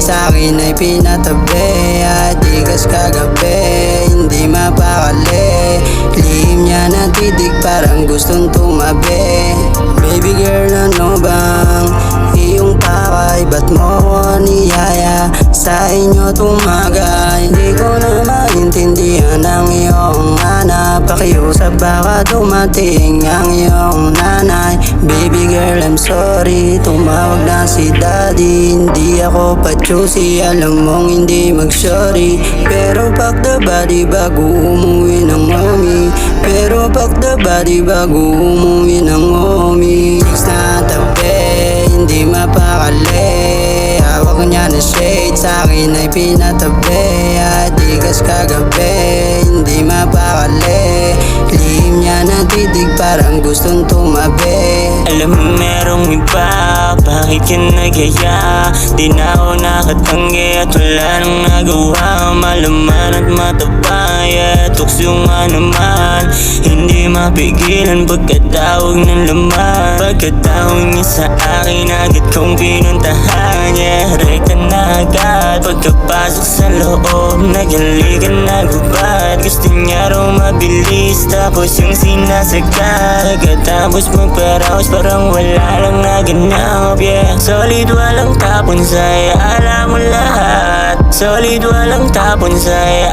sa'kin ay pinatabi. At ikas kagabi, hindi mapakali. Lihim niya na titig parang gustong tumabi. Baby girl, ano bang iyong pakay? Ba't mo ko niyaya sa inyo tumaga? Hindi ko na maintindihan ang iyong hanap. Pakiusap baka dumating ang iyong nanay. Baby girl, I'm sorry, tumawag na si daddy. Hindi ako pa-choosy, alam mong hindi mag-sorry. Pero pack the body bago umuwi ng mommy. Pero pack the body bago umuwi ng mommy. Chicks na tabi, hindi mapakali. Hawak niya na shade, sa'kin ay pinatabi. At ikas kagabi, hindi mapakali. Lihim niya na titig parang gustong tumabi. Alam mo merong iba, bakit ka nagaya? Di na ako nakatanggi at wala nang nagawa. Malaman at mataba, yeah, tukso nga naman. Hindi mapigilan pagkatawag ng laman. Pagkatawag niya sa akin, agad kong pinuntahan. Yeah, rekta na agad. Pagkapasok sa loob, nagalikan na gubad. Gusto niya raw mabilis, tapos yung sinasagad. Pagkatapos magparaos, parang wala lang naganap. Yeah, solid walang tapon sa'yo, alam mo lahat. Solid walang tapon sa'yo,